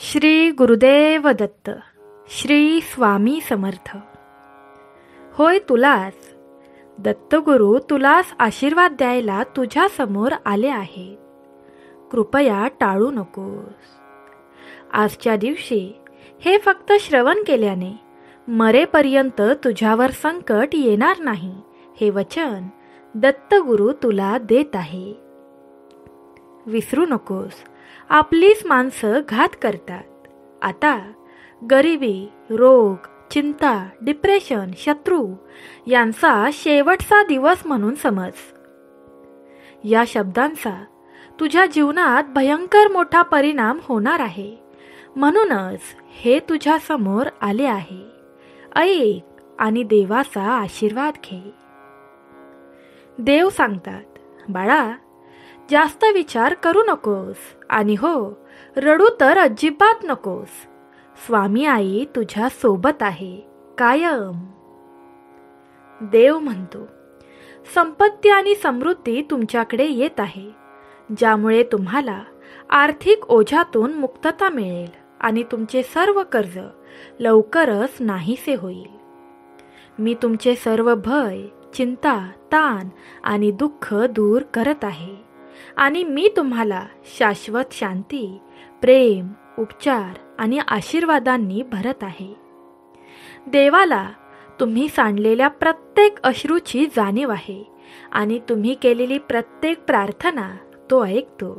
श्री गुरुदेव दत्त. श्री स्वामी समर्थ. होय तुलाच, दत्तगुरु तुलाच आशीर्वाद द्यायला तुझ्या समोर आले आहेत. कृपया टाळू नकोस. आजच्या दिवशी हे फक्त श्रवण केल्याने मरेपर्यंत तुझ्यावर संकट येणार नाही, हे वचन दत्तगुरु तुला देत आहे. विसरू नकोस, आपलीच माणसं घात करतात. आता गरिबी, रोग, चिंता, डिप्रेशन, शत्रू यांचा शेवटचा दिवस म्हणून समज. या शब्दांचा तुझ्या जीवनात भयंकर मोठा परिणाम होणार आहे. म्हणूनच हे तुझ्या समोर आले आहे. ऐक आणि देवाचा आशीर्वाद घे. देव सांगतात, बाळा, जास्त विचार करू नकोस आणि हो, रडू तर अजिबात नकोस. स्वामी आई तुझ्या सोबत आहे कायम. देव म्हणतो, संपत्ती आणि समृद्धी तुमच्याकडे येत आहे, ज्यामुळे तुम्हाला आर्थिक ओझ्यातून मुक्तता मिळेल आणि तुमचे सर्व कर्ज लवकरच नाहीसे होईल. मी तुमचे सर्व भय, चिंता, ताण आणि दुःख दूर करत आहे आणि मी तुम्हाला शाश्वत शांती, प्रेम, उपचार आणि आशीर्वादांनी भरत आहे. देवाला तुम्ही सांडलेल्या प्रत्येक अश्रूची जाणीव आहे आणि तुम्ही केलेली प्रत्येक प्रार्थना तो ऐकतो.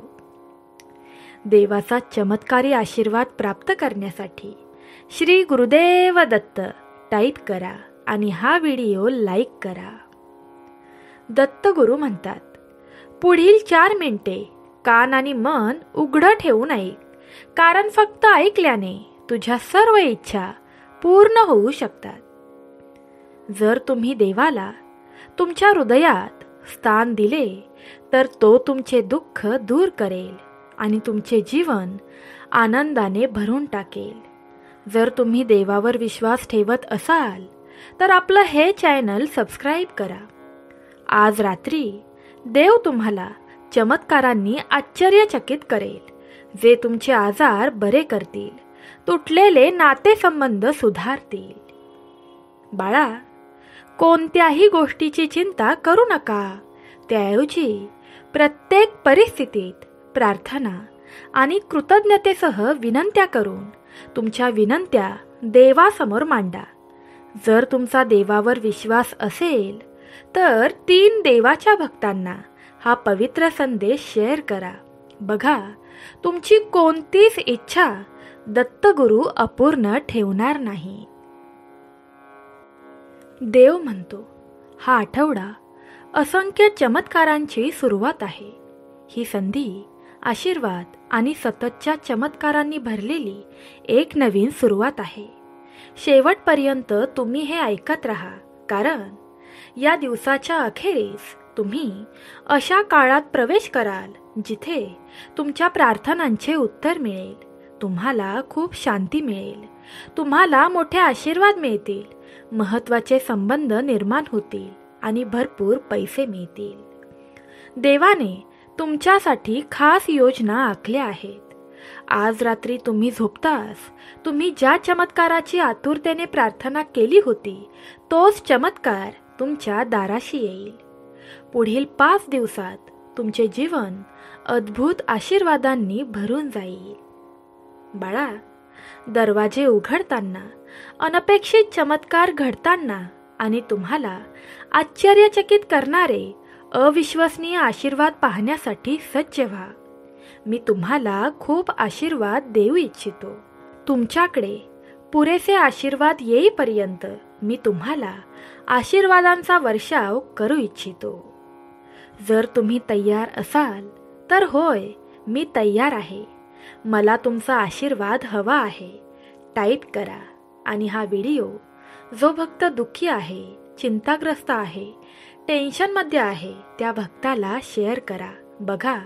देवाचा चमत्कारी आशीर्वाद प्राप्त करण्यासाठी श्री गुरुदेव दत्त टाईप करा आणि हा व्हिडिओ लाईक करा. दत्तगुरु म्हणतात, पुढील 4 मिनिटे कान आणि मन उघडं ठेवून ऐक, कारण फक्त ऐकल्याने तुझ्या सर्व इच्छा पूर्ण होऊ शकतात. जर तुम्ही देवाला तुमच्या हृदयात स्थान दिले तर तो तुमचे दुःख दूर करेल आणि तुमचे जीवन आनंदाने भरून टाकेल. जर तुम्ही देवावर विश्वास ठेवत असाल तर आपलं हे चॅनल सबस्क्राईब करा. आज रात्री देव तुम्हाला चमत्कारांनी आश्चर्यचकित करेल, जे तुमचे आजार बरे करतील, तुटलेले नातेसंबंध सुधारतील. बाळा, कोणत्याही गोष्टीची चिंता करू नका. त्याऐवजी प्रत्येक परिस्थितीत प्रार्थना आणि कृतज्ञतेसह विनंत्या करून तुमच्या विनंत्या देवासमोर मांडा. जर तुमचा देवावर विश्वास असेल तर 3 देवाच्या भक्तांना हा पवित्र संदेश शेअर करा. बघा, तुमची कोणतीच इच्छा दत्तगुरु अपूर्ण ठेवणार नाही. देव म्हणतो, हा आठवडा असंख्य चमत्कारांची सुरुवात आहे. ही संधी आशीर्वाद आणि सततच्या चमत्कारांनी भरलेली एक नवीन सुरुवात आहे. शेवटपर्यंत तुम्ही हे ऐकत राहा, कारण या दिवसाच्या अखेरीस तुम्ही अशा काळात प्रवेश कराल जिथे तुमच्या प्रार्थनांचे उत्तर मिळेल. तुम्हाला खूप शांती मिळेल, तुम्हाला मोठे आशीर्वाद मिळतील, महत्त्वाचे संबंध निर्माण होतील आणि भरपूर पैसे मिळतील. देवाने तुमच्यासाठी खास योजना आखल्या आहेत. आज रात्री तुम्ही झोपताच तुम्ही ज्या चमत्काराची आतुरतेने प्रार्थना केली होती, तोच चमत्कार तुमच्या दाराशी येईल. पुढील 5 दिवसात तुमचे जीवन अद्भुत आशीर्वादांनी भरून जाईल. बाळा, दरवाजे उघडताना, अनपेक्षित चमत्कार घडताना आणि तुम्हाला आश्चर्यचकित करणारे अविश्वसनीय आशीर्वाद पाहण्यासाठी सज्ज व्हा. मी तुम्हाला खूप आशीर्वाद देऊ इच्छितो. तुमच्याकडे पुरेसे आशीर्वाद येईपर्यंत मी तुम्हाला आशीर्वादांचा वर्षाव करू इच्छितो. जर तुम्ही तयार असाल तर होय, मी तयार आहे. मला तुमचा आशीर्वाद हवा आहे. टाईप करा आणि हा व्हिडिओ जो भक्त दुःखी आहे, चिंताग्रस्त आहे, टेन्शनमध्ये आहे, त्या भक्ताला शेअर करा. बघा,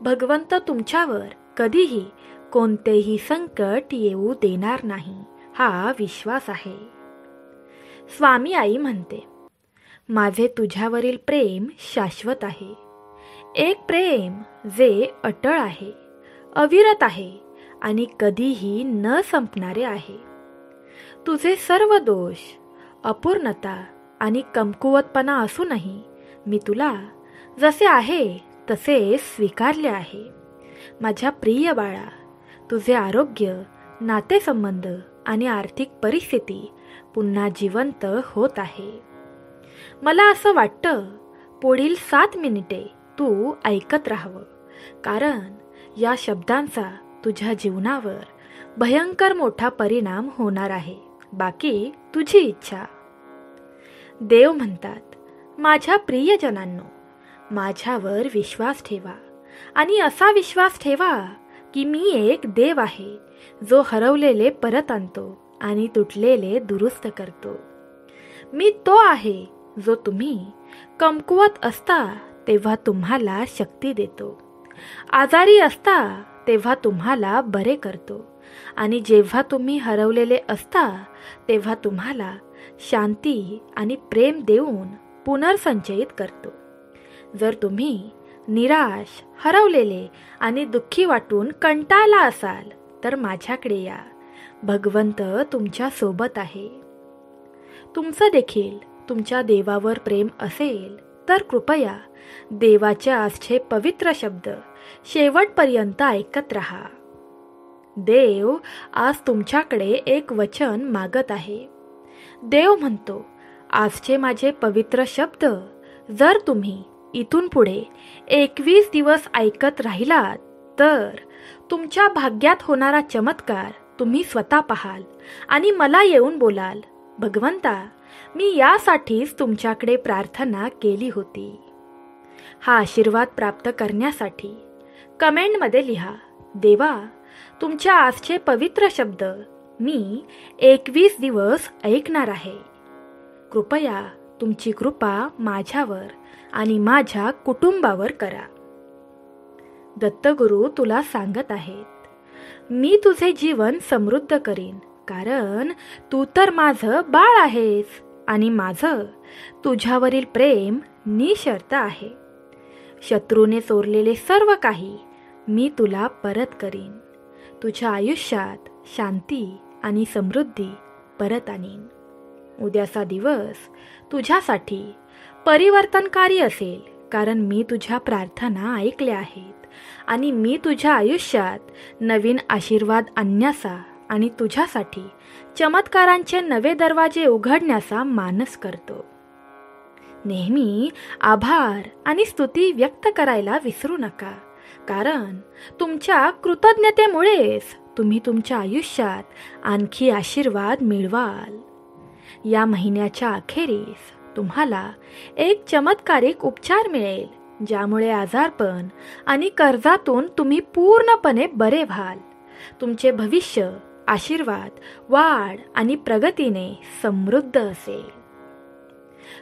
भगवंत तुमच्यावर कधीही कोणतेही संकट येऊ देणार नाही, हा विश्वास आहे. स्वामी आई म्हणते, माझे तुझ्यावरील प्रेम शाश्वत आहे. एक प्रेम जे अटळ आहे, अविरत आहे आणि कधीही न संपणारे आहे. तुझे सर्व दोष, अपूर्णता आणि कमकुवतपणा असूनही मी तुला जसे आहे तसे स्वीकारले आहे. माझ्या प्रिय बाळा, तुझे आरोग्य, नातेसंबंध आणि आर्थिक परिस्थिती पुन्हा जिवंत होत आहे. मला असं वाटतं पुढील 7 मिनिटे तू ऐकत राहावं, कारण या शब्दांचा तुझ्या जीवनावर भयंकर मोठा परिणाम होणार आहे. बाकी तुझी इच्छा. देव म्हणतात, माझ्या प्रियजनांनो, माझ्यावर विश्वास ठेवा आणि असा विश्वास ठेवा की मी एक देव आहे जो हरवलेले परत आणतो आणि तुटलेले दुरुस्त करतो. मी तो आहे जो तुम्ही कमकुवत असता तेव्हा तुम्हाला शक्ती देतो, आजारी असता तेव्हा तुम्हाला बरे करतो आणि जेव्हा तुम्ही हरवलेले असता तेव्हा तुम्हाला शांती आणि प्रेम देऊन पुनर्संचयित करतो. जर तुम्ही निराश, हरवलेले आणि दुःखी वाटून कंटाळला असाल तर माझ्याकडे या. भगवंत तुमच्या सोबत आहे. तुमचं देखील तुमच्या देवावर प्रेम असेल तर कृपया देवाचे आजचे पवित्र शब्द शेवटपर्यंत ऐकत राहा. देव आज तुमच्याकडे एक वचन मागत आहे. देव म्हणतो, आजचे माझे पवित्र शब्द जर तुम्ही इथून पुढे 21 दिवस ऐकत राहिलात तर तुमच्या भाग्यात होणारा चमत्कार तुम्ही स्वतः पाहाल आणि मला येऊन बोलाल, भगवंता, मी यासाठीच तुमच्याकडे प्रार्थना केली होती. हा आशीर्वाद प्राप्त करण्यासाठी कमेंटमध्ये लिहा, देवा, तुमच्या आजचे पवित्र शब्द मी 21 दिवस ऐकणार आहे. कृपया तुमची कृपा माझ्यावर आणि माझ्या कुटुंबावर करा. दत्तगुरु तुला सांगत आहेत, मी तुझे जीवन समृद्ध करीन, कारण तू तर माझं बाळ आहेस आणि माझं तुझ्यावरील प्रेम निःशर्त आहे. शत्रूने चोरलेले सर्व काही मी तुला परत करीन. तुझ्या आयुष्यात शांती आणि समृद्धी परत आणीन. उद्याचा दिवस तुझ्यासाठी परिवर्तनकारी असेल, कारण मी तुझ्या प्रार्थना ऐकल्या आहेत आणि मी तुझ्या आयुष्यात नवीन आशीर्वाद आणण्याचा आणि तुझ्यासाठी चमत्कारांचे नवे दरवाजे उघडण्याचा मानस करतो. नेहमी आभार आणि स्तुती व्यक्त करायला विसरू नका, कारण तुमच्या कृतज्ञतेमुळेच तुम्ही तुमच्या आयुष्यात आणखी आशीर्वाद मिळवाल. या महिन्याच्या अखेरीस तुम्हाला एक चमत्कारिक उपचार मिळेल, ज्यामुळे आजारपण आणि कर्जातून तुम्ही पूर्णपणे बरे व्हाल. तुमचे भविष्य आशीर्वाद, वाढ आणि प्रगतीने समृद्ध असेल.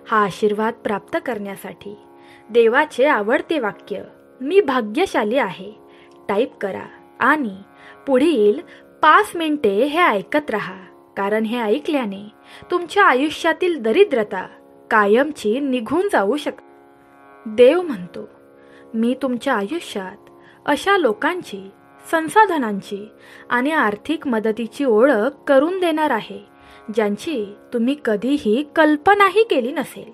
हा आशीर्वाद प्राप्त करण्यासाठी देवाचे आवडते वाक्य मी भाग्यशाली आहे टाईप करा आणि पुढील 5 मिनिटे हे ऐकत राहा, कारण हे ऐकल्याने तुमच्या आयुष्यातील दरिद्रता कायमची निघून जाऊ शकते. देव म्हणतो, मी तुमच्या आयुष्यात अशा लोकांची, संसाधनांची आणि आर्थिक मदतीची ओळख करून देणार आहे ज्यांची तुम्ही कधीही कल्पनाही केली नसेल.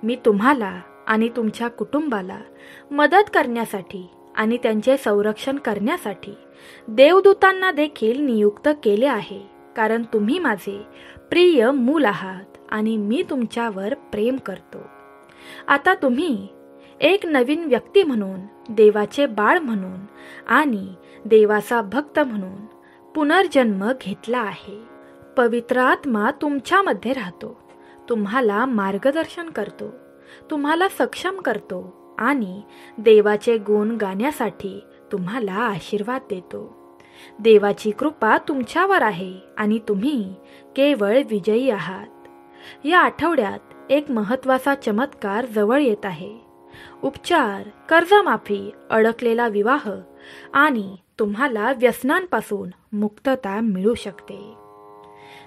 मी तुम्हाला आणि तुमच्या कुटुंबाला मदत करण्यासाठी आणि त्यांचे संरक्षण करण्यासाठी देवदूतांना देखील नियुक्त केले आहे, कारण तुम्ही माझे प्रिय मूल आहात आणि मी तुमच्यावर प्रेम करतो. आता तुम्ही एक नवीन व्यक्ती म्हणून, देवाचे बाळ म्हणून आणि देवाचा भक्त म्हणून पुनर्जन्म घेतला आहे. पवित्र आत्मा तुमच्यामध्ये राहतो, तुम्हाला मार्गदर्शन करतो, तुम्हाला सक्षम करतो आणि देवाचे गुण गाण्यासाठी तुम्हाला आशीर्वाद देतो. देवाची कृपा तुमच्यावर आहे आणि तुम्ही केवळ विजयी आहात. या आठवड्यात एक महत्त्वाचा चमत्कार जवळ येत आहे. उपचार, कर्जमाफी, अडकलेला विवाह आणि तुम्हाला व्यसनांपासून मुक्तता मिळू शकते.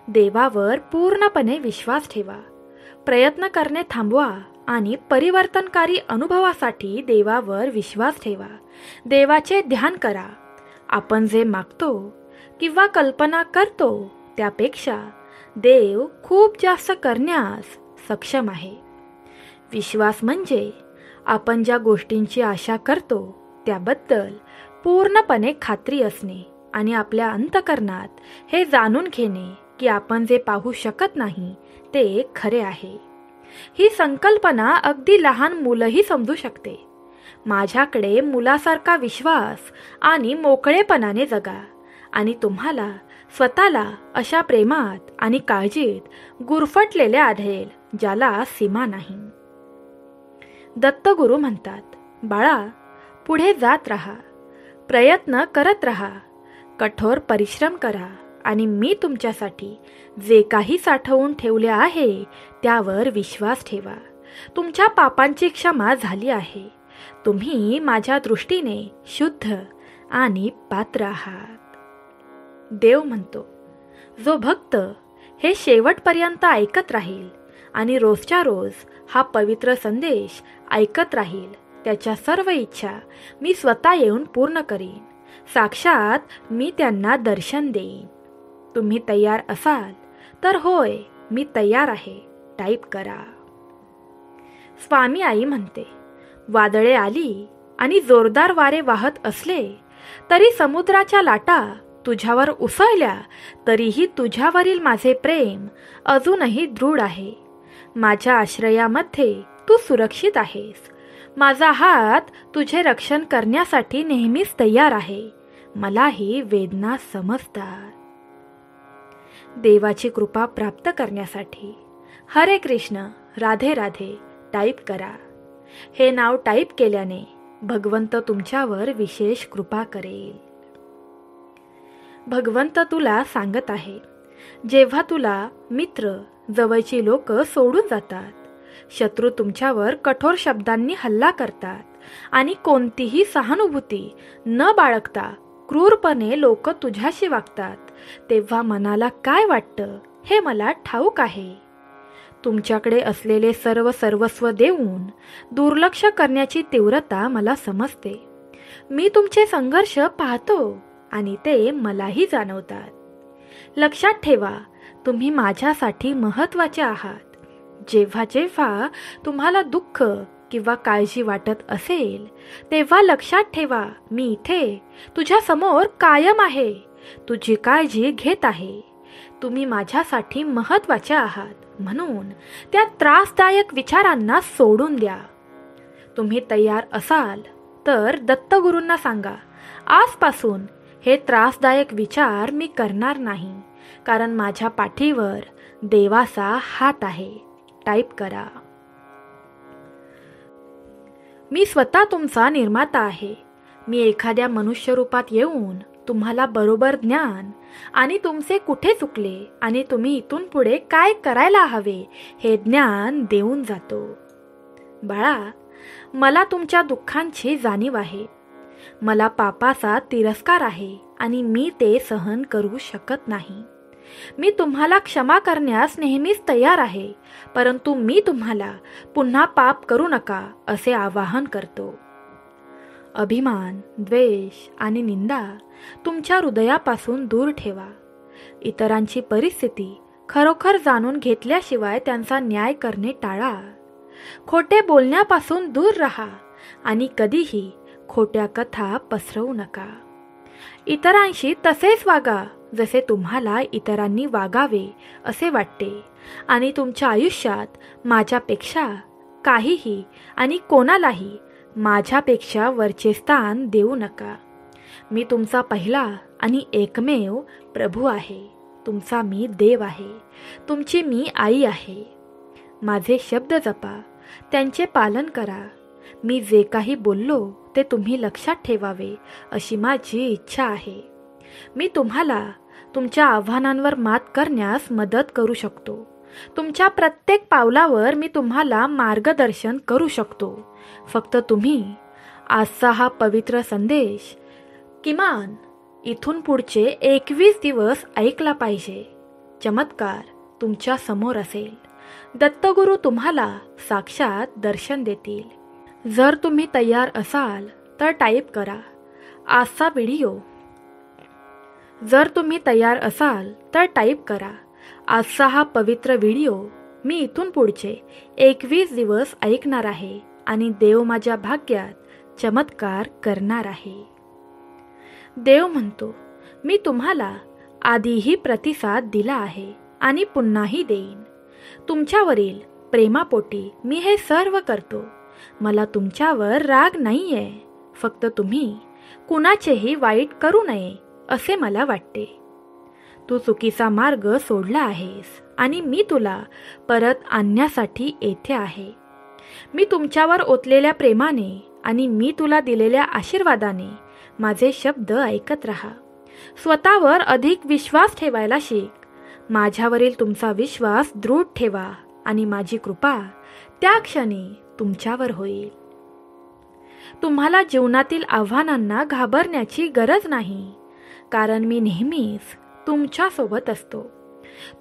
देवावर पूर्णपणे विश्वास ठेवा. प्रयत्न करणे थांबवा आणि परिवर्तनकारी अनुभवासाठी देवावर विश्वास ठेवा. देवाचे ध्यान करा आपण जे मागतो किंवा कल्पना करतो त्यापेक्षा देव खूप जास्त करण्यास सक्षम आहे. विश्वास म्हणजे आपण ज्या गोष्टींची आशा करतो त्याबद्दल पूर्णपणे खात्री असणे आणि आपल्या अंतःकरणात हे जाणून घेणे की आपण जे पाहू शकत नाही ते खरे आहे. ही संकल्पना अगदी लहान मुलंही समजू शकते. माझ्याकडे मुलासारखा विश्वास आणि मोकळेपणाने जगा आणि तुम्हाला स्वतःला अशा प्रेमात आणि काळजीत गुरफटलेले आढळेल ज्याला सीमा नाही. दत्तगुरू म्हणतात, बाळा, पुढे जात राहा, प्रयत्न करत राहा, कठोर परिश्रम करा आणि मी तुमच्यासाठी जे काही साठवून ठेवले आहे त्यावर विश्वास ठेवा. तुमच्या पापांची क्षमा झाली आहे. तुम्ही माझ्या दृष्टीने शुद्ध आणि पात्र आहात. देव म्हणतो, जो भक्त हे शेवटपर्यंत ऐकत राहील आणि रोजच्या रोज हा पवित्र संदेश ऐकत राहील, त्याच्या सर्व इच्छा मी स्वतः येऊन पूर्ण करीन. साक्षात मी त्यांना दर्शन देईन. तुम्ही तयार असाल तर होय, मी तयार आहे टाईप करा. स्वामी आई म्हणते, वादळे आली आणि जोरदार वारे वाहत असले तरी समुद्राच्या लाटा तुझ्यावर उसळल्या तरीही तुझ्यावरील माझे प्रेम अजूनही दृढ आहे. माझ्या आश्रयामध्ये तू सुरक्षित आहेस. माझा हात तुझे रक्षण करण्यासाठी नेहमीच तयार आहे. मला ही वेदना समजतात. देवाची कृपा प्राप्त करण्यासाठी हरे कृष्ण राधे राधे टाईप करा. हे नाव टाईप केल्याने भगवंत तुमच्यावर विशेष कृपा करेल. भगवंत तुला सांगत आहे, जेव्हा तुला मित्र, जवळची लोक सोडून जातात, शत्रू तुमच्यावर कठोर शब्दांनी हल्ला करतात आणि कोणतीही सहानुभूती न बाळगता क्रूरपणे लोक तुझ्याशी वागतात, तेव्हा मनाला काय वाटतं हे मला ठाऊक आहे. तुमच्याकडे असलेले सर्व सर्वस्व देऊन दुर्लक्ष करण्याची तीव्रता मला समजते. मी तुमचे संघर्ष पाहतो आणि ते मलाही जाणवतात. लक्षात ठेवा, तुम्ही माझ्यासाठी महत्त्वाचे आहात. जेव्हा जेव्हा तुम्हाला दुःख किंवा काळजी वाटत असेल तेव्हा लक्षात ठेवा, मी इथे तुझ्या समोर कायम आहे, तुझी काळजी घेत आहे. तुम्ही माझ्यासाठी महत्त्वाचे आहात, म्हणून त्या त्रासदायक विचारांना सोडून द्या. तुम्ही तयार असाल तर दत्तगुरूंना सांगा, आजपासून हे त्रासदायक विचार मी करणार नाही, कारण माझ्या पाठीवर देवाचा हात आहे. टाईप करा. मी स्वतः तुमचा निर्माता आहे. मी एखाद्या मनुष्य रूपात येऊन तुम्हाला बरोबर ज्ञान आणि तुमचे कुठे चुकले आणि तुम्ही इथून पुढे काय करायला हवे हे ज्ञान देऊन जातो. बाळा, मला तुमच्या दुःखांची जाणीव आहे. मला पापाचा तिरस्कार आहे आणि मी ते सहन करू शकत नाही. मी तुम्हाला क्षमा करण्यास नेहमीच तयार आहे, परंतु मी तुम्हाला पुन्हा पाप करू नका असे आवाहन करतो. अभिमान, द्वेष आणि निंदा तुमच्या हृदयापासून दूर ठेवा. इतरांची परिस्थिती खरोखर जाणून घेतल्याशिवाय त्यांचा न्याय करणे टाळा. खोटे बोलण्यापासून दूर राहा आणि कधीही खोट्या कथा पसरवू नका. इतरांशी तसेच वागा जसे तुम्हाला इतरांनी वागावे असे वाटते आणि तुमच्या आयुष्यात माझ्यापेक्षा काहीही आणि कोणालाही माझ्यापेक्षा वरचे स्थान देऊ नका. मी तुमचा पहिला आणि एकमेव प्रभू आहे. तुमचा मी देव आहे. तुमची मी आई आहे. माझे शब्द जपा, त्यांचे पालन करा. मी जे काही बोललो ते तुम्ही लक्षात ठेवावे अशी माझी इच्छा आहे. मी तुम्हाला तुमच्या आव्हानांवर मात करण्यास मदत करू शकतो. तुमच्या प्रत्येक पावलावर मी तुम्हाला मार्गदर्शन करू शकतो. फक्त तुम्ही आजचा हा पवित्र संदेश किमान इथून पुढचे 21 दिवस ऐकला पाहिजे. चमत्कार तुमच्या समोर असेल. दत्तगुरू तुम्हाला साक्षात दर्शन देतील. जर तुम्ही तयार असाल तर टाईप करा, आजचा व्हिडिओ जर तुम्ही तयार असाल तर टाईप करा, आजचा हा पवित्र व्हिडिओ मी इथून पुढचे 21 दिवस ऐकणार आहे आणि देव माझ्या भाग्यात चमत्कार करणार आहे. देव म्हणतो, मी तुम्हाला आधीही प्रतिसाद दिला आहे आणि पुन्हाही देईन. तुमच्यावरील प्रेमापोटी मी हे सर्व करतो. मला तुमच्यावर राग नाहीये. फक्त तुम्ही कुणाचेही वाईट करू नये असे मला वाटते. तू चुकीचा मार्ग सोडला आहेस आणि मी तुला परत आणण्यासाठी येथे आहे. मी तुमच्यावर ओतलेल्या प्रेमाने आणि मी तुला दिलेल्या आशीर्वादाने माझे शब्द ऐकत राहा. स्वतःवर अधिक विश्वास ठेवायला शिक. माझ्यावरील तुमचा विश्वास दृढ ठेवा आणि माझी कृपा त्या क्षणी तुमच्यावर होईल. तुम्हाला जीवनातील आव्हानांना घाबरण्याची गरज नाही, कारण मी नेहमीच तुमच्यासोबत असतो.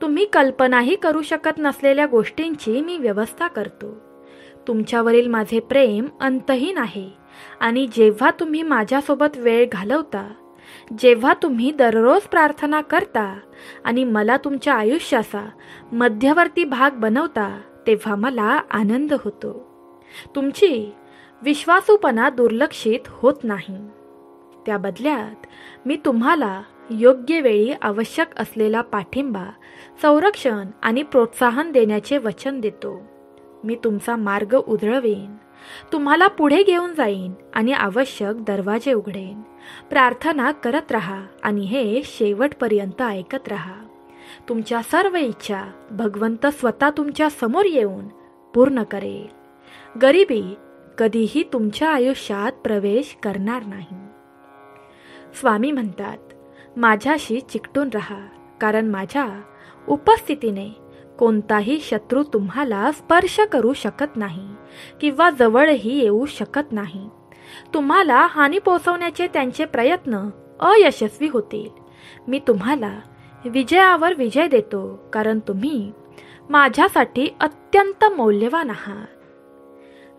तुम्ही कल्पनाही करू शकत नसलेल्या गोष्टींची मी व्यवस्था करतो. तुमच्यावरील माझे प्रेम अंतहीन आहे आणि जेव्हा तुम्ही माझ्यासोबत वेळ घालवता, जेव्हा तुम्ही दररोज प्रार्थना करता आणि मला तुमच्या आयुष्याचा मध्यवर्ती भाग बनवता, तेव्हा मला आनंद होतो. तुमची विश्वासूपणा दुर्लक्षित होत नाही. त्या बदल्यात मी तुम्हाला योग्य वेळी आवश्यक असलेला पाठिंबा, संरक्षण आणि प्रोत्साहन देण्याचे वचन देतो. मी तुमचा मार्ग उजळवीन, तुम्हाला पुढे घेऊन जाईन आणि आवश्यक दरवाजे उघडेन. प्रार्थना करत राहा आणि हे शेवटपर्यंत ऐकत राहा. तुमच्या सर्व इच्छा भगवंत स्वतः तुमच्या समोर येऊन पूर्ण करेल. गरिबी कधीही तुमच्या आयुष्यात प्रवेश करणार नाही. स्वामी म्हणतात, माझ्याशी चिकटून राहा, कारण माझ्या उपस्थितीने कोणताही शत्रू तुम्हाला स्पर्श करू शकत नाही किंवा जवळही येऊ शकत नाही. तुम्हाला हानी पोहोचवण्याचे त्यांचे प्रयत्न अयशस्वी होतील. मी तुम्हाला विजयावर विजय देतो, कारण तुम्ही माझ्यासाठी अत्यंत मौल्यवान आहात.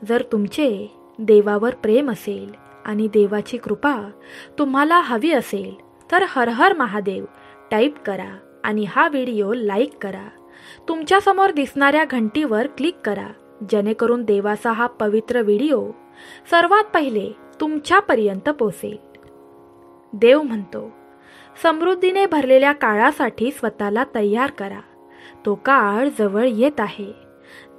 जर तुमचे देवावर प्रेम असेल आणि देवाची कृपा तुम्हाला हवी असेल तर हर हर महादेव टाईप करा आणि हा व्हिडिओ लाईक करा. तुमच्यासमोर दिसणाऱ्या घंटीवर क्लिक करा, जेणेकरून देवाचा हा पवित्र व्हिडिओ सर्वात पहिले तुमच्यापर्यंत पोहोचेल. देव म्हणतो, समृद्धीने भरलेल्या काळासाठी स्वतःला तयार करा. तो काळ जवळ येत आहे,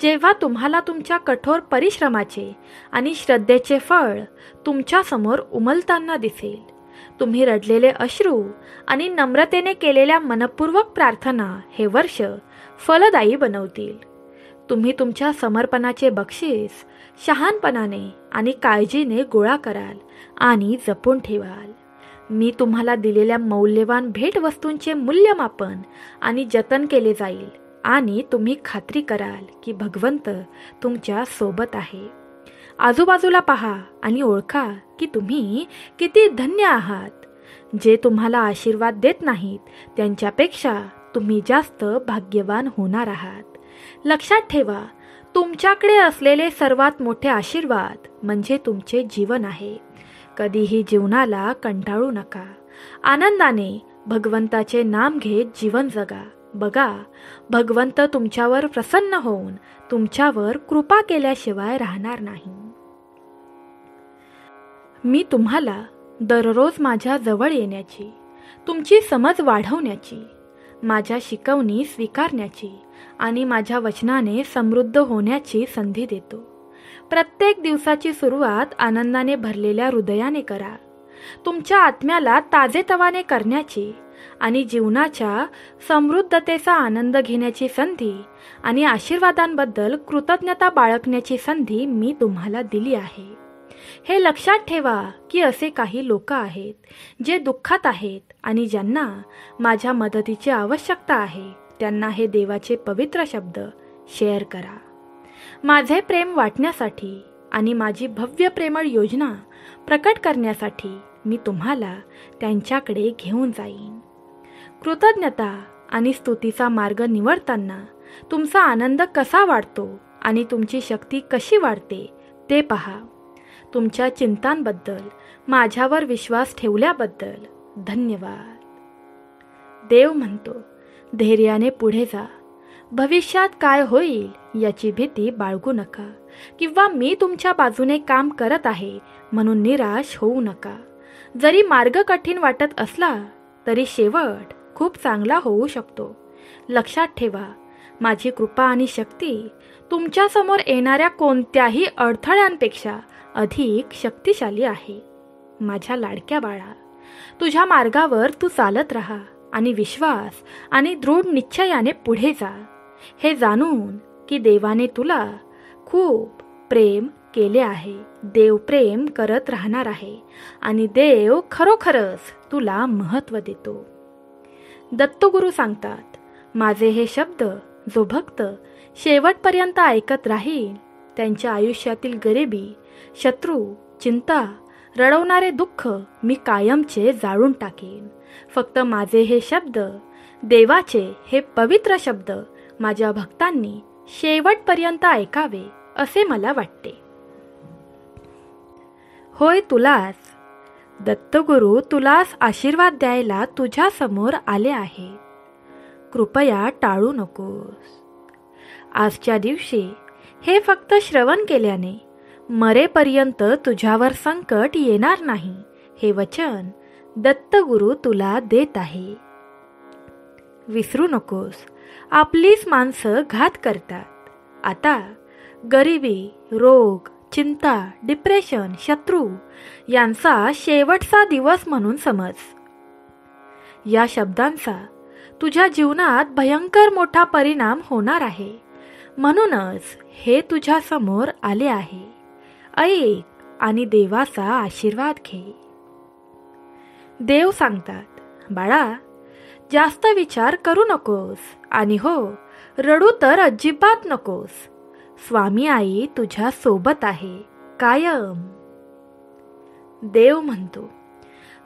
जेव्हा तुम्हाला तुमच्या कठोर परिश्रमाचे आणि श्रद्धेचे फळ तुमच्यासमोर उमलताना दिसेल. तुम्ही रडलेले अश्रू आणि नम्रतेने केलेल्या मनपूर्वक प्रार्थना हे वर्ष फलदायी बनवतील. तुम्ही तुमच्या समर्पणाचे बक्षीस शहाणपणाने आणि काळजीने गोळा कराल आणि जपून ठेवाल. मी तुम्हाला दिलेल्या मौल्यवान भेटवस्तूंचे मूल्यमापन आणि जतन केले जाईल आणि तुम्ही खात्री कराल की भगवंत तुमच्या सोबत आहे. आजूबाजूला पहा आणि ओळखा की तुम्ही किती धन्य आहात. जे तुम्हाला आशीर्वाद देत नाहीत त्यांच्यापेक्षा तुम्ही जास्त भाग्यवान होणार आहात. लक्षात ठेवा, तुमच्याकडे असलेले सर्वात मोठे आशीर्वाद म्हणजे तुमचे जीवन आहे. कधीही जीवनाला कंटाळू नका. आनंदाने भगवंताचे नाम घेत जीवन जगा. बघा, भगवंत तुमच्यावर प्रसन्न होऊन तुमच्यावर कृपा केल्याशिवाय राहणार नाही. मी तुम्हाला दररोज माझ्या जवळ येण्याची, तुमची समज वाढवण्याची, माझ्या शिकवणी स्वीकारण्याची आणि माझ्या वचनाने समृद्ध होण्याची संधी देतो. प्रत्येक दिवसाची सुरुवात आनंदाने भरलेल्या हृदयाने करा. तुमच्या आत्म्याला ताजेतवाने करण्याची आणि जीवनाच्या समृद्धतेचा आनंद घेण्याची संधी आणि आशीर्वादांबद्दल कृतज्ञता बाळगण्याची संधी मी तुम्हाला दिली आहे. हे लक्षात ठेवा की असे काही लोक आहेत जे दुःखात आहेत आणि ज्यांना माझ्या मदतीची आवश्यकता आहे. त्यांना हे देवाचे पवित्र शब्द शेअर करा. माझे प्रेम वाटण्यासाठी आणि माझी भव्य प्रेमळ योजना प्रकट करण्यासाठी मी तुम्हाला त्यांच्याकडे घेऊन जाईन. कृतज्ञता आणि स्तुतीचा मार्ग निवडताना तुमचा आनंद कसा वाढतो आणि तुमची शक्ती कशी वाढते ते पहा. तुमच्या चिंतांबद्दल माझ्यावर विश्वास ठेवल्याबद्दल धन्यवाद. देव म्हणतो, धैर्याने पुढे जा. भविष्यात काय होईल याची भीती बाळगू नका, किंवा मी तुमच्या बाजूने काम करत आहे म्हणून निराश होऊ नका. जरी मार्ग कठीण वाटत असला तरी शेवट खूप चांगला होऊ शकतो. लक्षात ठेवा, माझी कृपा आणि शक्ती तुमच्यासमोर येणाऱ्या कोणत्याही अडथळ्यांपेक्षा अधिक शक्तिशाली आहे. माझ्या लाडक्या बाळा, तुझ्या मार्गावर तू चालत राहा आणि विश्वास आणि दृढ निश्चयाने पुढे जा, हे जाणून की देवाने तुला खूप प्रेम केले आहे. देव प्रेम करत राहणार आहे आणि देव खरोखरच तुला महत्त्व देतो. दत्तगुरू सांगतात, माझे हे शब्द जो भक्त शेवटपर्यंत ऐकत राहील त्यांच्या आयुष्यातील गरिबी, शत्रू, चिंता, रडवणारे दुःख मी कायमचे जाळून टाकेन. फक्त माझे हे शब्द, देवाचे हे पवित्र शब्द माझ्या भक्तांनी शेवटपर्यंत ऐकावे असे मला वाटते. होय, तुलाच दत्तगुरू तुलाच आशीर्वाद द्यायला तुझ्या समोर आले आहे. कृपया टाळू नकोस. आजच्या दिवशी हे फक्त श्रवण केल्याने मरेपर्यंत तुझ्यावर संकट येणार नाही, हे वचन दत्तगुरू तुला देत आहे. विसरू नकोस, आपलीच माणसं घात करतात. आता गरिबी, रोग, चिंता, डिप्रेशन, शत्रू यांचा शेवटचा दिवस म्हणून समज. या शब्दांचा तुझ्या जीवनात भयंकर मोठा परिणाम होणार आहे. म्हणूनच हे तुझ्या समोर आले आहे. ऐक आणि देवाचा आशीर्वाद घे. देव सांगतात, बाळा, जास्त विचार करू नकोस आणि हो, रडू तर अजिबात नकोस. स्वामी आई तुझ्या सोबत आहे कायम. देव म्हणतो,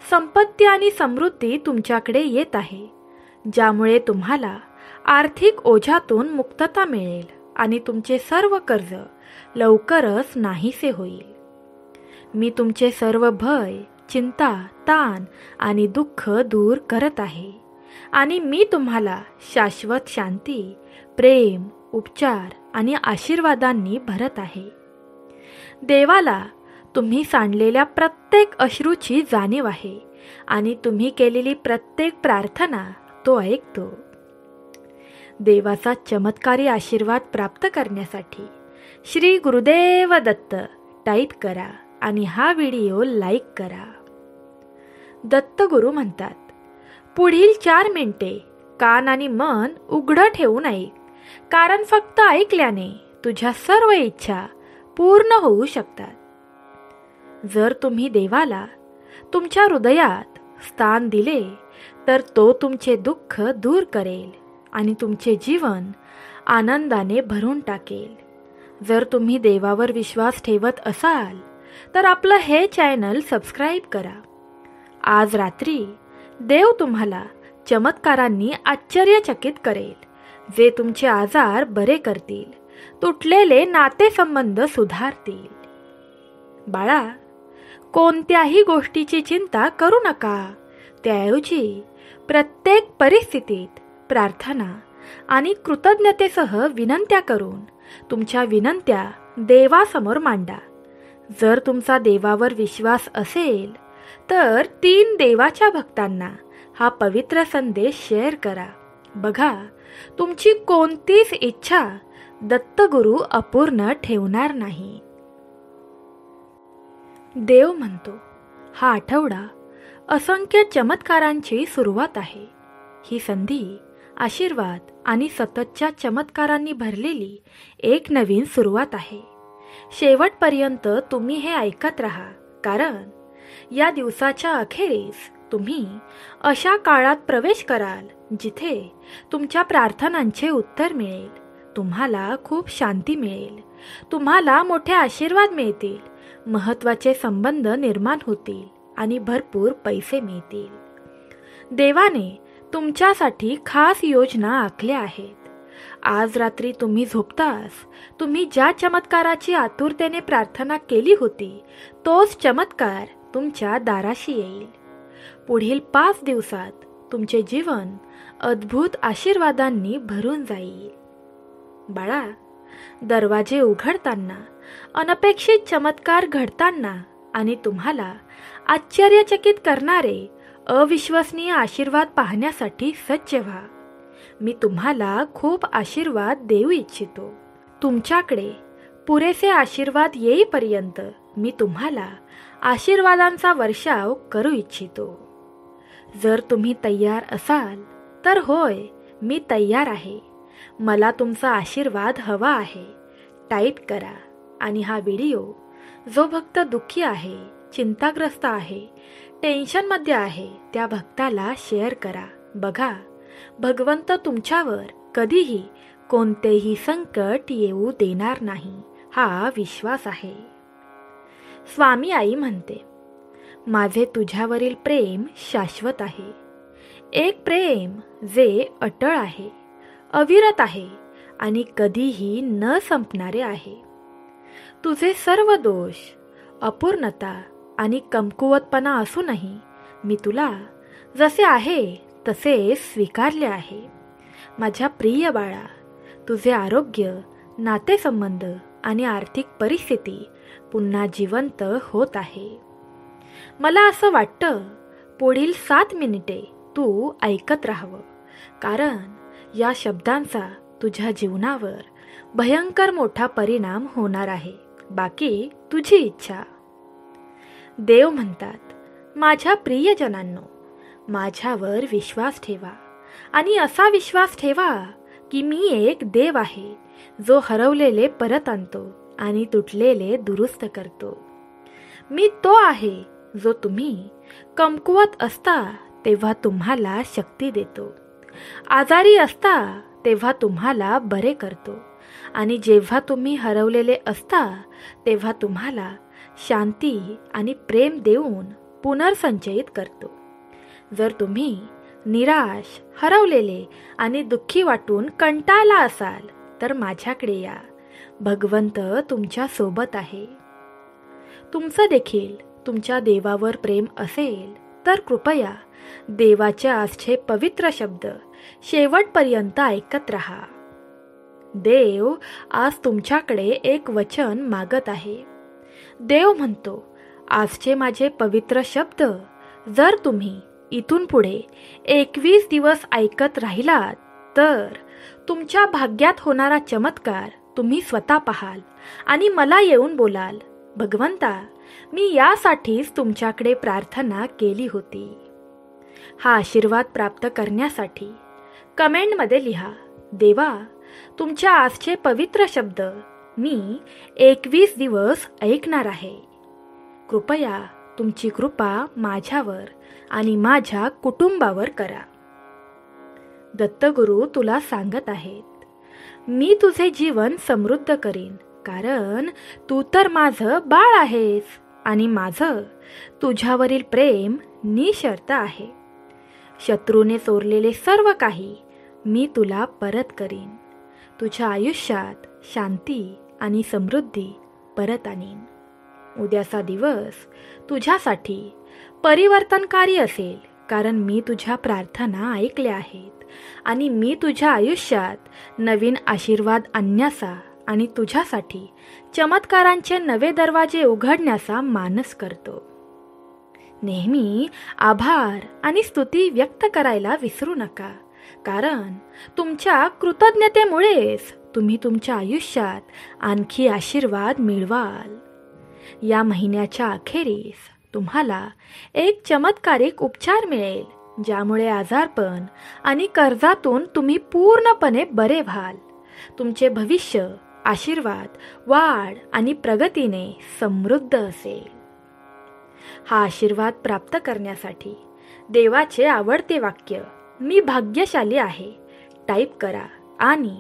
संपत्ती आणि समृद्धी तुमच्याकडे येत आहे, ज्यामुळे तुम्हाला आर्थिक ओझ्यातून मुक्तता मिळेल आणि तुमचे सर्व कर्ज लवकरच नाहीसे होईल. मी तुमचे सर्व भय, चिंता, ताण आणि दुःख दूर करत आहे आणि मी तुम्हाला शाश्वत शांती, प्रेम, उपचार आणि आशीर्वादांनी भरत आहे. देवाला तुम्ही सांडलेल्या प्रत्येक अश्रूची जाणीव आहे आणि तुम्ही केलेली प्रत्येक प्रार्थना तो ऐकतो. देवाचा चमत्कारी आशीर्वाद प्राप्त करण्यासाठी श्री गुरुदेव दत्त टाईप करा आणि हा व्हिडिओ लाईक करा. दत्तगुरू म्हणतात, पुढील 4 मिनिटे कान आणि मन उघडं ठेवून ऐक, कारण फक्त ऐकल्याने तुझ्या सर्व इच्छा पूर्ण होऊ शकतात. जर तुम्ही देवाला तुमच्या हृदयात स्थान दिले तर तो तुमचे दुःख दूर करेल आणि तुमचे जीवन आनंदाने भरून टाकेल. जर तुम्ही देवावर विश्वास ठेवत असाल तर आपलं हे चॅनल सबस्क्राईब करा. आज रात्री देव तुम्हाला चमत्कारांनी आश्चर्यचकित करेल, जे तुमचे आजार बरे करतील, तुटलेले नातेसंबंध सुधारतील. बाळा, कोणत्याही गोष्टीची चिंता करू नका. त्याऐवजी प्रत्येक परिस्थितीत प्रार्थना आणि कृतज्ञतेसह विनंत्या करून तुमच्या विनंत्या देवासमोर मांडा. जर तुमचा देवावर विश्वास असेल तर 3 देवाच्या भक्तांना हा पवित्र संदेश शेअर करा. बघा, तुमची कोणतीच इच्छा दत्तगुरू अपूर्ण ठेवणार नाही. देव म्हणतो, हा आठवडा असंख्य चमत्कारांची सुरुवात आहे. ही संधी आशीर्वाद आणि सततच्या चमत्कारांनी भरलेली एक नवीन सुरुवात आहे. शेवटपर्यंत तुम्ही हे ऐकत राहा, कारण या दिवसाच्या अखेरीस तुम्ही अशा काळात प्रवेश कराल जिथे तुमच्या प्रार्थनांचे उत्तर मिळेल, तुम्हाला खूप शांती मिळेल, तुम्हाला मोठे आशीर्वाद मिळतील, महत्त्वाचे संबंध निर्माण होतील आणि भरपूर पैसे मिळतील. देवाने तुमच्यासाठी खास योजना आखल्या आहेत. आज रात्री तुम्ही झोपताच तुम्ही ज्या चमत्काराची आतुरतेने प्रार्थना केली होती तोच चमत्कार तुमच्या दाराशी येईल. पुढील 5 दिवसात तुमचे जीवन अद्भुत आशीर्वादांनी भरून जाईल. बाळा, दरवाजे उघडताना, अनपेक्षित चमत्कार घडताना आणि तुम्हाला आश्चर्यचकित करणारे अविश्वसनीय आशीर्वाद पाहण्यासाठी सज्ज व्हा. मी तुम्हाला खूप आशीर्वाद देऊ इच्छितो. तुमच्याकडे पुरेसे आशीर्वाद येईपर्यंत मी तुम्हाला आशीर्वादांचा वर्षाव करू इच्छितो. जर तुम्ही तयार असाल तर होय, मी तयार आहे. मला तुमचा आशीर्वाद हवा आहे. टाईप करा आणि हा व्हिडिओ जो भक्त दुःखी आहे, चिंताग्रस्त आहे, टेन्शनमध्ये आहे त्या भक्ताला शेअर करा. बघा, भगवंत तुमच्यावर कधीही कोणतेही संकट येऊ देणार नाही, हा विश्वास आहे. स्वामी आई म्हणते, माझे तुझ्यावरील प्रेम शाश्वत आहे. एक प्रेम जे अटळ आहे, अविरत आहे आणि कधीही न संपणारे आहे. तुझे सर्व दोष, अपूर्णता आणि कमकुवतपणा असूनही मी तुला जसे आहे तसे स्वीकारले आहे. माझ्या प्रिय बाळा, तुझे आरोग्य, नातेसंबंध आणि आर्थिक परिस्थिती पुन्हा जिवंत होत आहे. मला असं वाटतं पुढील 7 मिनिटे तू ऐकत राहावं, कारण या शब्दांचा तुझ्या जीवनावर भयंकर मोठा परिणाम होणार आहे. बाकी तुझी इच्छा. देव म्हणतात, माझ्या प्रियजनांनो, माझ्यावर विश्वास ठेवा आणि असा विश्वास ठेवा की मी एक देव आहे जो हरवलेले परत आणतो आणि तुटलेले दुरुस्त करतो. मी तो आहे जो तुम्ही कमकुवत असता तेव्हा तुम्हाला शक्ती देतो, आजारी असता तेव्हा तुम्हाला बरे करतो आणि जेव्हा तुम्ही हरवलेले असता तेव्हा तुम्हाला शांती आणि प्रेम देऊन पुनर्संचयित करतो. जर तुम्ही निराश, हरवलेले आणि दुःखी वाटून कंटाळला असाल तर माझ्याकडे या. भगवंत तुमच्या सोबत आहे. तुमचं देखील तुमच्या देवावर प्रेम असेल तर कृपया देवाचे आजचे पवित्र शब्द शेवटपर्यंत ऐकत राहा. देव आज तुमच्याकडे एक वचन मागत आहे. देव म्हणतो, आजचे माझे पवित्र शब्द जर तुम्ही इथून पुढे 21 दिवस ऐकत राहिलात तर तुमच्या भाग्यात होणारा चमत्कार तुम्ही स्वतः पाहाल आणि मला येऊन बोलाल, भगवंता, मी यासाठीच तुमच्याकडे प्रार्थना केली होती. हा आशीर्वाद प्राप्त करण्यासाठी कमेंटमध्ये लिहा, देवा, तुमच्या आजचे पवित्र शब्द मी 21 दिवस ऐकणार आहे. कृपया तुमची कृपा माझ्यावर आणि माझ्या कुटुंबावर करा. दत्तगुरु तुला सांगत आहेत, मी तुझे जीवन समृद्ध करीन, कारण तू तर माझं बाळ आहेस आणि माझं तुझ्यावरील प्रेम निःशर्त आहे. शत्रूने चोरलेले सर्व काही मी तुला परत करीन. तुझ्या आयुष्यात शांती आणि समृद्धी परत आणीन. उद्याचा दिवस तुझ्यासाठी परिवर्तनकारी असेल, कारण मी तुझ्या प्रार्थना ऐकल्या आहेत आणि मी तुझ्या आयुष्यात नवीन आशीर्वाद आणण्याचा आणि तुझ्यासाठी चमत्कारांचे नवे दरवाजे उघडण्याचा मानस करतो. नेहमी आभार आणि स्तुती व्यक्त करायला विसरू नका, कारण तुमच्या कृतज्ञतेमुळेच तुम्ही तुमच्या आयुष्यात आणखी आशीर्वाद मिळवाल. या महिन्याच्या अखेरीस तुम्हाला एक चमत्कारिक उपचार मिळेल, ज्यामुळे आजारपण आणि कर्जातून तुम्ही पूर्णपणे बरे व्हाल. तुमचे भविष्य आशीर्वाद, वाढ आणि प्रगतीने समृद्ध असेल. हा आशीर्वाद प्राप्त करण्यासाठी देवाचे आवडते वाक्य मी भाग्यशाली आहे टाईप करा आणि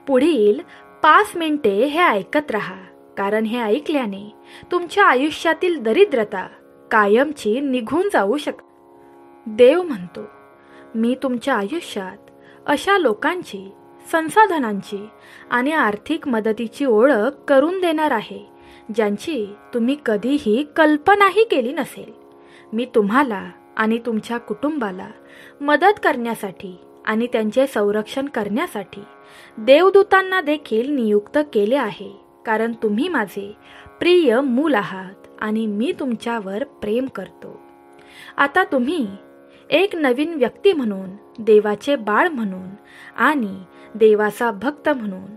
पुढील 5 मिनिटे हे ऐकत राहा, कारण हे ऐकल्याने तुमच्या आयुष्यातील दरिद्रता कायमची निघून जाऊ शकते. देव म्हणतो, मी तुमच्या आयुष्यात अशा लोकांची, संसाधनांची आणि आर्थिक मदतीची ओळख करून देणार आहे ज्यांची तुम्ही कधीही कल्पनाही केली नसेल. मी तुम्हाला आणि तुमच्या कुटुंबाला मदत करण्यासाठी आणि त्यांचे संरक्षण करण्यासाठी देवदूतांना देखील नियुक्त केले आहे, कारण तुम्ही माझे प्रिय मूल आहात आणि मी तुमच्यावर प्रेम करतो. आता तुम्ही एक नवीन व्यक्ती म्हणून, देवाचे बाळ म्हणून आणि देवाचा भक्त म्हणून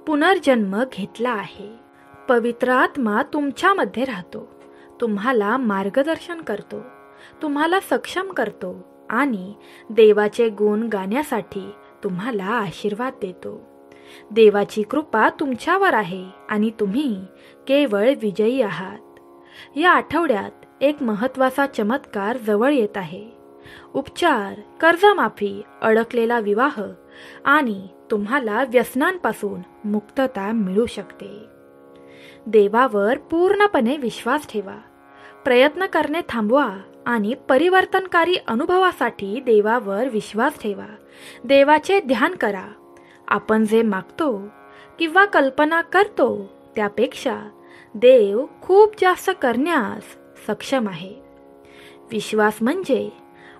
पुनर्जन्म घेतला आहे. पवित्र आत्मा तुमच्यामध्ये राहतो, तुम्हाला मार्गदर्शन करतो, तुम्हाला सक्षम करतो आणि देवाचे गुण गाण्यासाठी तुम्हाला आशीर्वाद देतो. देवाची कृपा तुमच्यावर आहे आणि तुम्ही केवळ विजयी आहात. या आठवड्यात एक महत्त्वाचा चमत्कार जवळ येत आहे. उपचार, कर्जमाफी, अडकलेला विवाह आणि तुम्हाला व्यसनांपासून मुक्तता मिळू शकते. देवावर पूर्णपणे विश्वास ठेवा. प्रयत्न करणे थांबवा आणि परिवर्तनकारी अनुभवासाठी देवावर विश्वास ठेवा. देवाचे ध्यान करा. आपण जे मागतो किंवा कल्पना करतो त्यापेक्षा देव खूप जास्त करण्यास सक्षम आहे. विश्वास म्हणजे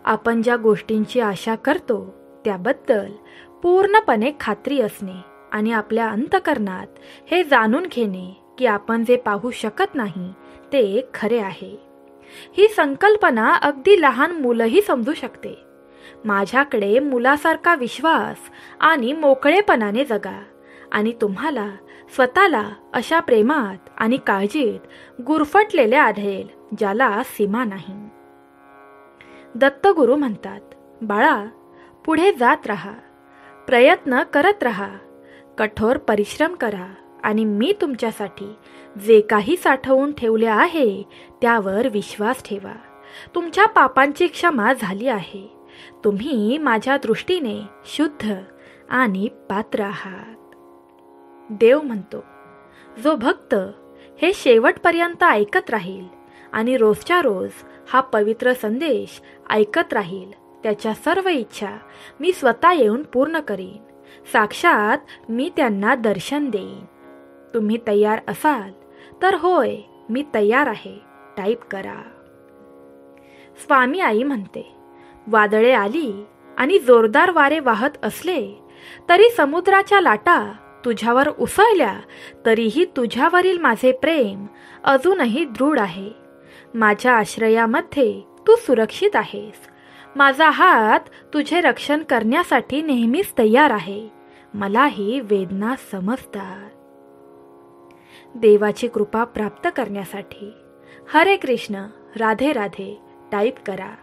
आपण ज्या गोष्टींची आशा करतो त्याबद्दल पूर्णपणे खात्री असणे आणि आपल्या अंतःकरणात हे जाणून घेणे की आपण जे पाहू शकत नाही ते खरे आहे. ही संकल्पना अगदी लहान मुलंही समजू शकते. माझ्याकडे मुलासारखा विश्वास आणि मोकळेपणाने जगा आणि तुम्हाला स्वतःला अशा प्रेमात आणि काळजीत गुरफटलेले आढळेल ज्याला सीमा नाही. दत्तगुरू म्हणतात, बाळा, पुढे जात राहा, प्रयत्न करत राहा, कठोर परिश्रम करा आणि मी तुमच्यासाठी जे काही साठवून ठेवले आहे त्यावर विश्वास ठेवा. तुमच्या पापांची क्षमा झाली आहे. तुम्ही माझ्या दृष्टीने शुद्ध आणि पात्र आहात. देव म्हणतो, जो भक्त हे शेवटपर्यंत ऐकत राहील आणि रोजच्या रोज हा पवित्र संदेश ऐकत राहील, त्याच्या सर्व इच्छा मी स्वतः येऊन पूर्ण करीन. साक्षात मी त्यांना दर्शन देईन. तुम्ही तयार असाल तर होय, मी तयार आहे टाईप करा. स्वामी आई म्हणते, वादळे आली आणि जोरदार वारे वाहत असले तरी समुद्राच्या लाटा तुझ्यावर उसळल्या तरीही तुझ्यावरील माझे प्रेम अजूनही दृढ आहे. माझ्या आश्रयामध्ये तू सुरक्षित आहेस. माझा हात तुझे रक्षण करण्यासाठी नेहमीच तयार आहे. मला ही वेदना समजतात. देवाची कृपा प्राप्त करण्यासाठी हरे कृष्ण राधे राधे टाईप करा.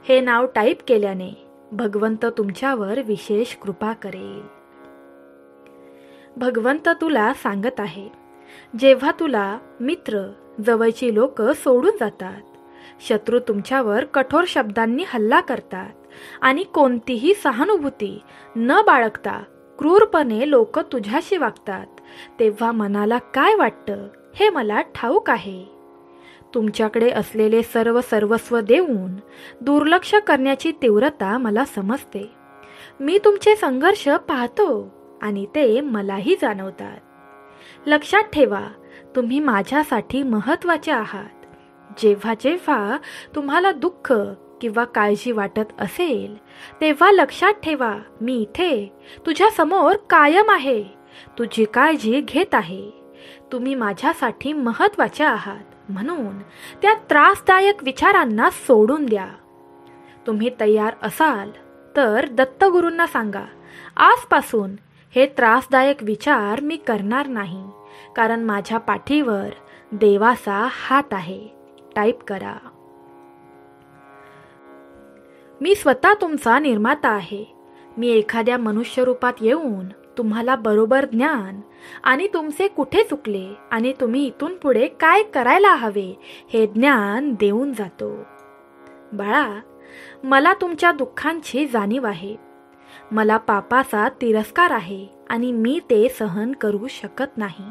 हे नाव टाईप केल्याने भगवंत तुमच्यावर विशेष कृपा करेल. भगवंत तुला सांगत आहे, जेव्हा तुला मित्र, जवळची लोक सोडून जातात, शत्रू तुमच्यावर कठोर शब्दांनी हल्ला करतात आणि कोणतीही सहानुभूती न बाळगता क्रूरपणे लोक तुझ्याशी वागतात, तेव्हा मनाला काय वाटतं हे मला ठाऊक आहे. तुमच्याकडे असलेले सर्व सर्वस्व देऊन दुर्लक्ष करण्याची तीव्रता मला समजते. मी तुमचे संघर्ष पाहतो आणि ते मलाही जाणवतात. लक्षात ठेवा, तुम्ही माझ्यासाठी महत्त्वाचे आहात. जेव्हा जेव्हा तुम्हाला दुःख किंवा काळजी वाटत असेल तेव्हा लक्षात ठेवा, मी इथे तुझ्या समोर कायम आहे, तुझी काळजी घेत आहे. तुम्ही माझ्यासाठी महत्त्वाचे आहात, म्हणून त्या त्रासदायक विचारांना सोडून द्या. तुम्ही तयार असाल तर दत्तगुरूंना सांगा, आजपासून हे त्रासदायक विचार मी करणार नाही, कारण माझ्या पाठीवर देवाचा हात आहे. टाईप करा. मी स्वतः तुमचा निर्माता आहे. मी एखाद्या मनुष्य रूपात येऊन तुम्हाला बरोबर ज्ञान आणि तुमचे कुठे चुकले आणि तुम्ही इथून पुढे काय करायला हवे हे ज्ञान देऊन जातो. बाळा, मला तुमच्या दुःखांची जाणीव आहे. मला पापाचा तिरस्कार आहे आणि मी ते सहन करू शकत नाही.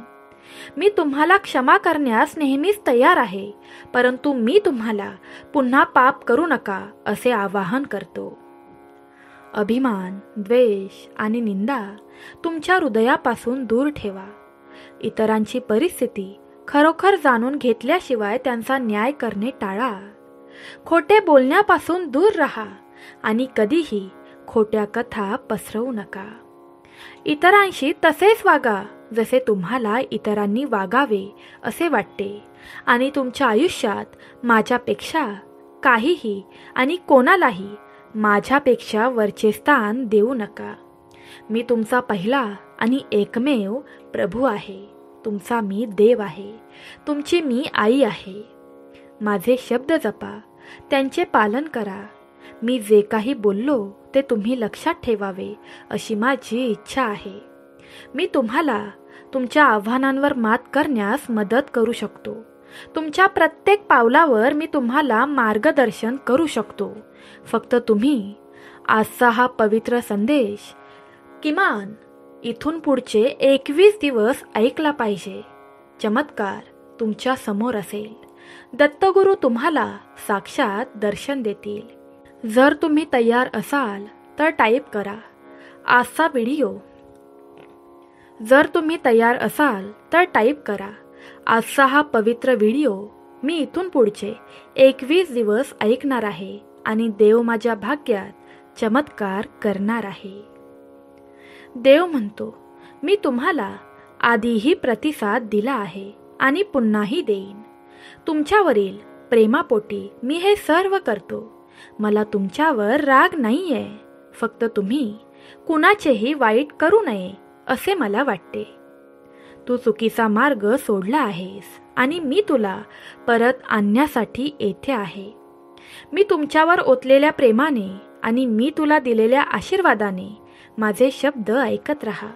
मी तुम्हाला क्षमा करण्यास नेहमीच तयार आहे, परंतु मी तुम्हाला पुन्हा पाप करू नका असे आवाहन करतो. अभिमान, द्वेष आणि निंदा तुमच्या हृदयापासून दूर ठेवा. इतरांची परिस्थिती खरोखर जाणून घेतल्याशिवाय त्यांचा न्याय करणे टाळा. खोटे बोलण्यापासून दूर राहा आणि कधीही खोट्या कथा पसरवू नका. इतरांशी तसेच वागा जसे तुम्हाला इतरांनी वागावे असे वाटते आणि तुमच्या आयुष्यात माझ्यापेक्षा काहीही आणि कोणालाही माझ्यापेक्षा वरचे स्थान देऊ नका. मी तुमचा पहिला आणि एकमेव प्रभू आहे. तुमचा मी देव आहे. तुमची मी आई आहे. माझे शब्द जपा, त्यांचे पालन करा. मी जे काही बोललो ते तुम्ही लक्षात ठेवावे अशी माझी इच्छा आहे. मी तुम्हाला तुमच्या आव्हानांवर मात करण्यास मदत करू शकतो. तुमच्या प्रत्येक पावलावर मी तुम्हाला मार्गदर्शन करू शकतो. फक्त तुम्ही आजचा हा पवित्र संदेश किमान इथून पुढचे 21 दिवस ऐकला पाहिजे. चमत्कार तुमच्या समोर असेल. दत्तगुरू तुम्हाला साक्षात दर्शन देतील. जर तुम्ही तयार असाल तर टाईप करा आजचा व्हिडिओ. जर तुम्ही तयार असाल तर टाईप करा आजचा हा पवित्र व्हिडिओ मी इथून पुढचे 21 दिवस ऐकणार आहे आणि देव माझ्या भाग्यात चमत्कार करणार आहे. देव म्हणतो, मी तुम्हाला आधीही प्रतिसाद दिला आहे आणि पुन्हाही देईन. तुमच्यावरील प्रेमापोटी मी हे सर्व करतो. मला तुमच्यावर राग नाहीये. फक्त तुम्ही कुणाचेही वाईट करू नये असे मला वाटते. तू चुकीचा मार्ग सोडला आहेस आणि मी तुला परत आणण्यासाठी येथे आहे. मी तुमच्यावर ओतलेल्या प्रेमाने आणि मी तुला दिलेल्या आशीर्वादाने माझे शब्द ऐकत राहा.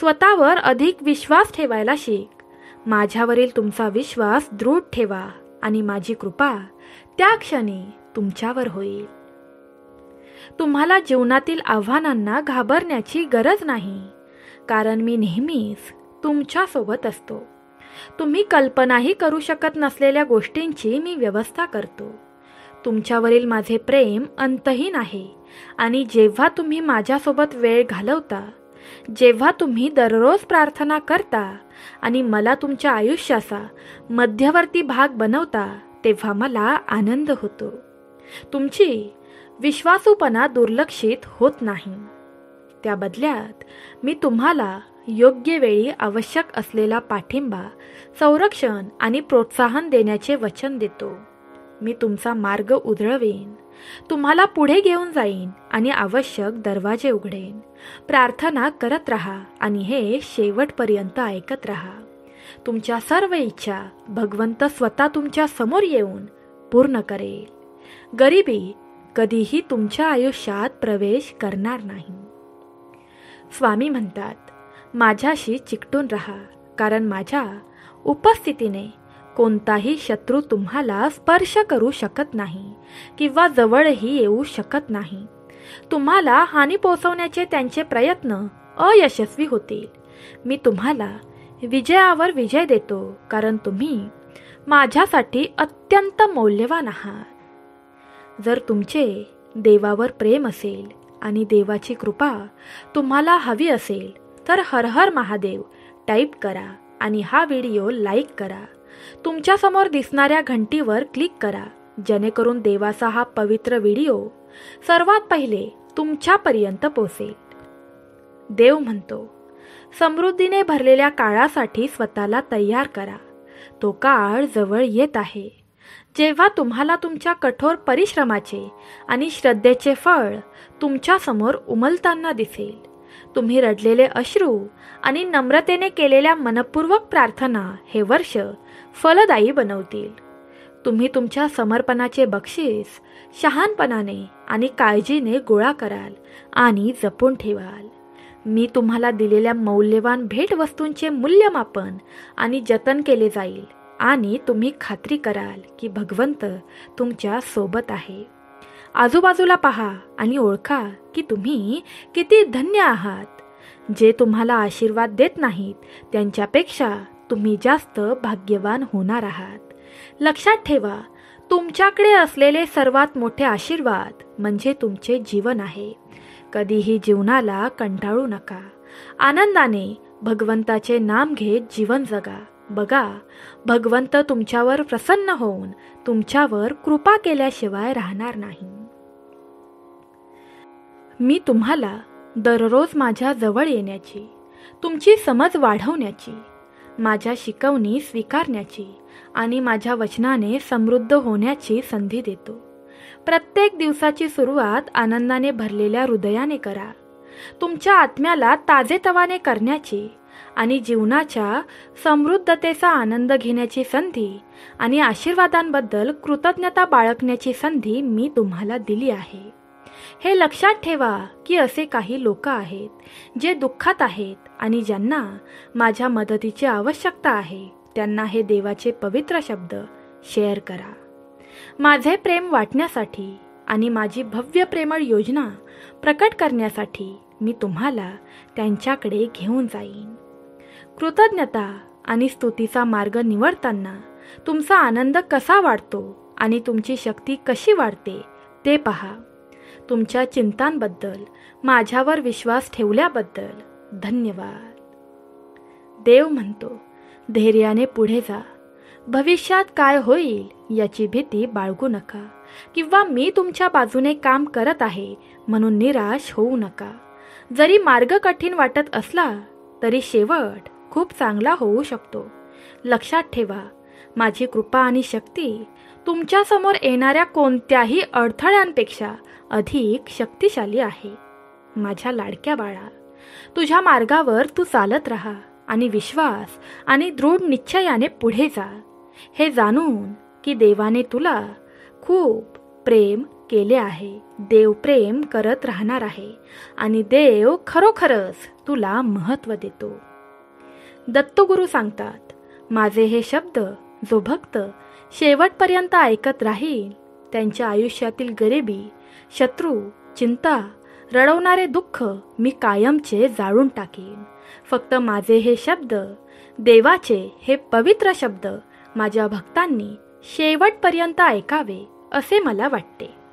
स्वतःवर अधिक विश्वास ठेवायला शिक. माझ्यावरील तुमचा विश्वास दृढ ठेवा आणि माझी कृपा त्या क्षणी तुमच्यावर होईल. तुम्हाला जीवनातील आव्हानांना घाबरण्याची गरज नाही, कारण मी नेहमीच तुमच्यासोबत असतो. तुम्ही कल्पनाही करू शकत नसलेल्या गोष्टींची मी व्यवस्था करतो. तुमच्यावरील माझे प्रेम अंतहीन आहे आणि जेव्हा तुम्ही माझ्यासोबत वेळ घालवता, जेव्हा तुम्ही दररोज प्रार्थना करता आणि मला तुमच्या आयुष्याचा मध्यवर्ती भाग बनवता, तेव्हा मला आनंद होतो. तुमची विश्वासूपणा दुर्लक्षित होत नाही. त्या बदल्यात मी तुम्हाला योग्य वेळी आवश्यक असलेला पाठिंबा, संरक्षण आणि प्रोत्साहन देण्याचे वचन देतो. मी तुमचा मार्ग उधळवेन, तुम्हाला पुढे घेऊन जाईन आणि आवश्यक दरवाजे उघडेन. प्रार्थना करत राहा आणि हे शेवटपर्यंत ऐकत राहा. तुमच्या सर्व इच्छा भगवंत स्वतः तुमच्या समोर येऊन पूर्ण करेल. गरिबी कधीही तुमच्या आयुष्यात प्रवेश करणार नाही. स्वामी म्हणतात, माझ्याशी चिकटून राहा, कारण माझ्या उपस्थितीने कोणताही शत्रू तुम्हाला स्पर्श करू शकत नाही किंवा जवळही येऊ शकत नाही. तुम्हाला हानी पोहोचवण्याचे त्यांचे प्रयत्न अयशस्वी होतील. मी तुम्हाला विजयावर विजय देतो, कारण तुम्ही माझ्यासाठी अत्यंत मौल्यवान आहात. जर तुमचे देवावर प्रेम असेल आणि देवाची कृपा तुम्हाला हवी असेल तर हर हर महादेव टाईप करा आणि हा व्हिडिओ लाईक करा. तुमच्यासमोर दिसणाऱ्या घंटीवर क्लिक करा, जेणेकरून देवाचा हा पवित्र व्हिडिओ सर्वात पहिले तुमच्यापर्यंत पोहोचेल. देव म्हणतो, समृद्धीने भरलेल्या काळासाठी स्वतःला तयार करा. तो काळ जवळ येत आहे, जेव्हा तुम्हाला तुमच्या कठोर परिश्रमाचे आणि श्रद्धेचे फळ तुमच्यासमोर उमलताना दिसेल. तुम्ही रडलेले अश्रू आणि नम्रतेने केलेल्या मनपूर्वक प्रार्थना हे वर्ष फलदायी बनवतील. तुम्ही तुमच्या समर्पणाचे बक्षीस शहाणपणाने आणि काळजीने गोळा कराल आणि जपून ठेवाल. मी तुम्हाला दिलेल्या मौल्यवान भेटवस्तूंचे मूल्यमापन आणि जतन केले जाईल आणि तुम्ही खात्री कराल की भगवंत तुमच्या सोबत आहे. आजूबाजूला पहा आणि ओळखा की तुम्ही किती धन्य आहात. जे तुम्हाला आशीर्वाद देत नाहीत त्यांच्यापेक्षा तुम्ही जास्त भाग्यवान होणार आहात. लक्षात ठेवा, तुमच्याकडे असलेले सर्वात मोठे आशीर्वाद म्हणजे तुमचे जीवन आहे. कधीही जीवनाला कंटाळू नका. आनंदाने भगवंताचे नाम घेत जीवन जगा बघा, भगवंत तुमच्यावर प्रसन्न होऊन तुमच्यावर कृपा केल्याशिवाय राहणार नाही. मी तुम्हाला दररोज माझ्या जवळ येण्याची, तुमची समज वाढवण्याची, माझ्या शिकवणी स्वीकारण्याची आणि माझ्या वचनाने समृद्ध होण्याची संधी देतो. प्रत्येक दिवसाची सुरुवात आनंदाने भरलेल्या हृदयाने करा. तुमच्या आत्म्याला ताजेतवाने करण्याची आणि जीवनाच्या समृद्धतेचा आनंद घेण्याची संधी आणि आशीर्वादांबद्दल कृतज्ञता बाळगण्याची संधी मी तुम्हाला दिली आहे. हे लक्षात ठेवा की असे काही लोक आहेत जे दुःखात आहेत आणि ज्यांना माझ्या मदतीची आवश्यकता आहे. त्यांना हे देवाचे पवित्र शब्द शेअर करा. माझे प्रेम वाटण्यासाठी आणि माझी भव्य प्रेमळ योजना प्रकट करण्यासाठी मी तुम्हाला त्यांच्याकडे घेऊन जाईन. कृतज्ञता आणि स्तुतीचा मार्ग निवडताना तुमचा आनंद कसा वाढतो आणि तुमची शक्ती कशी वाढते ते पहा. तुमच्या चिंतांबद्दल माझ्यावर विश्वास ठेवल्याबद्दल धन्यवाद. देव म्हणतो, धैर्याने पुढे जा. भविष्यात काय होईल याची भीती बाळगू नका किंवा मी तुमच्या बाजूने काम करत आहे म्हणून निराश होऊ नका. जरी मार्ग कठीण वाटत असला तरी शेवट खूप चांगला होऊ शकतो. लक्षात ठेवा, माझी कृपा आणि शक्ती तुमच्यासमोर येणाऱ्या कोणत्याही अडथळ्यांपेक्षा अधिक शक्तिशाली आहे. माझ्या लाडक्या बाळा, तुझ्या मार्गावर तू चालत राहा आणि विश्वास आणि दृढ निश्चयाने पुढे जा. हे जाणून की देवाने तुला खूप प्रेम केले आहे. देव प्रेम करत राहणार आहे आणि देव खरोखरच तुला महत्त्व देतो. दत्तगुरू सांगतात, माझे हे शब्द जो भक्त शेवटपर्यंत ऐकत राहील त्यांच्या आयुष्यातील गरिबी, शत्रू, चिंता, रडवणारे दुःख मी कायमचे जाळून टाकीन. फक्त माझे हे शब्द, देवाचे हे पवित्र शब्द माझ्या भक्तांनी शेवटपर्यंत ऐकावे असे मला वाटते.